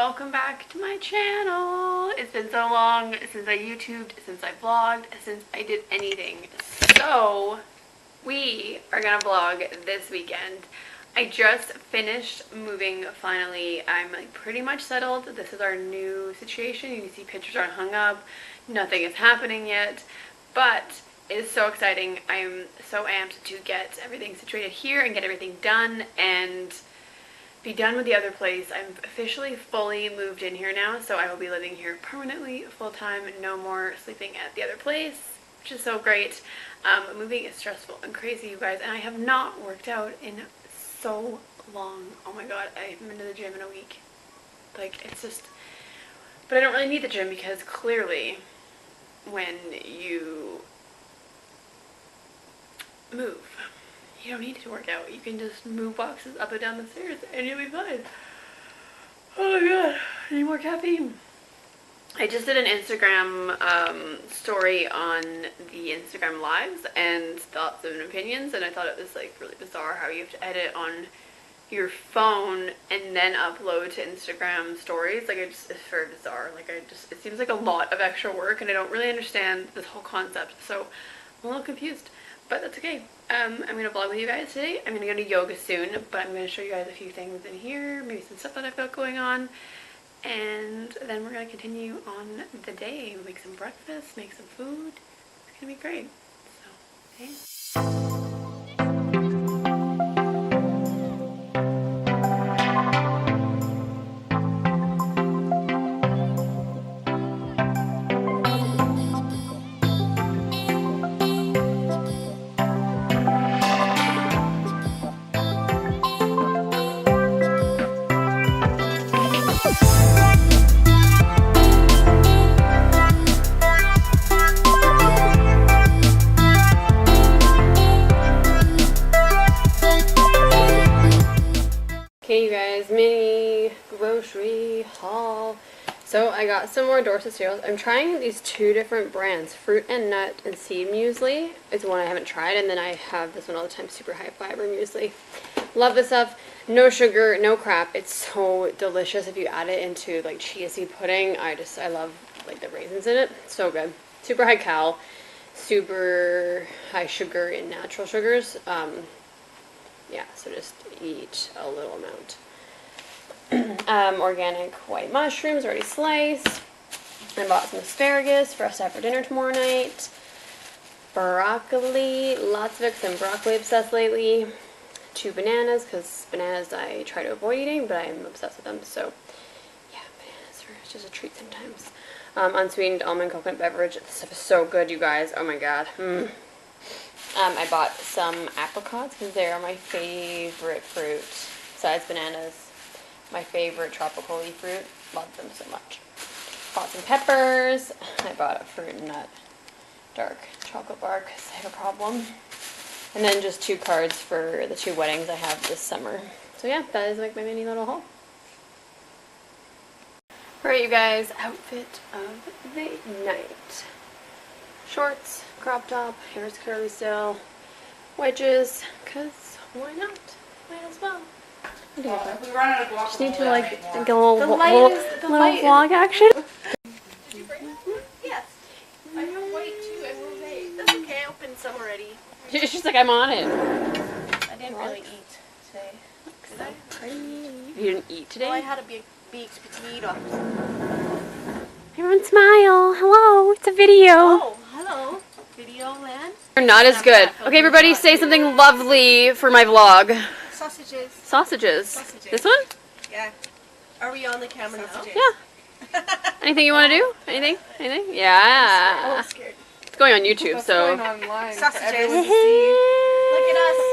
welcome back to my channel. It's been so long since I YouTubed, since I vlogged, since I did anything. So we are gonna vlog this weekend. I just finished moving finally. I'm like pretty much settled. This is our new situation. You can see pictures aren't hung up. Nothing is happening yet, but it is so exciting. I'm so amped to get everything situated here and get everything done and be done with the other place. I'm officially fully moved in here now, so I will be living here permanently, full-time, no more sleeping at the other place, which is so great. Moving is stressful and crazy, you guys, and I have not worked out in so long. Oh my god, I haven't been to the gym in a week. Like, it's just, but I don't really need the gym because clearly when you move, you don't need to work out. You can just move boxes up and down the stairs and you'll be fine. Oh my god, I need more caffeine. I just did an Instagram story on the Instagram lives and thoughts and opinions, and I thought it was like really bizarre how you have to edit on your phone and then upload to Instagram stories. Like, it's very bizarre. Like, it seems like a lot of extra work and I don't really understand this whole concept, so I'm a little confused. But that's okay. I'm going to vlog with you guys today. I'm going to go to yoga soon, but I'm going to show you guys a few things in here, maybe some stuff that I've got going on, and then we're going to continue on the day. We'll make some breakfast, make some food. It's going to be great. So, okay. Okay, you guys, mini grocery haul. So I got some more Dorset cereals. I'm trying these two different brands, Fruit and Nut and Seed Muesli. It's one I haven't tried, and then I have this one all the time, super high fiber muesli. Love this stuff. No sugar, no crap. It's so delicious if you add it into like chia seed pudding. I love like the raisins in it. So good. Super high cal, super high sugar in natural sugars. Yeah, so just eat a little amount. Organic white mushrooms, already sliced. I bought some asparagus for us to have for dinner tomorrow night. Broccoli, lots of it because I'm broccoli obsessed lately. 2 bananas, because bananas I try to avoid eating, but I'm obsessed with them. So, yeah, bananas are just a treat sometimes. Unsweetened almond coconut beverage. This stuff is so good, you guys. Oh my god. I bought some apricots because they are my favorite fruit, besides bananas. My favorite tropical fruit. Love them so much. Bought some peppers. I bought a Fruit and Nut dark chocolate bar because I have a problem. And then just 2 cards for the 2 weddings I have this summer. So yeah, that is like my mini little haul. Alright, you guys, outfit of the night. Shorts, crop top, hair's curly still, wedges, because why not? Might as well. We run out of guacamole. Just need to like get a little vlog action. Did you bring it? Yes. I have white too and rosé. That's okay, I opened some already. She's like, I'm on it. I didn't really eat today. Did I? You didn't eat today? Well, I had a big potato. Everyone smile. Hello, it's a video. Oh, hello. Video land. They're not as good. Okay, everybody say something lovely for my vlog. Sausages. Sausages. This one? Yeah. Are we on the camera now? Yeah. Anything you want to do? Anything? Anything? Yeah. I'm scared. It's going on YouTube, so. Online Sausages. for everyone to see. Look at us.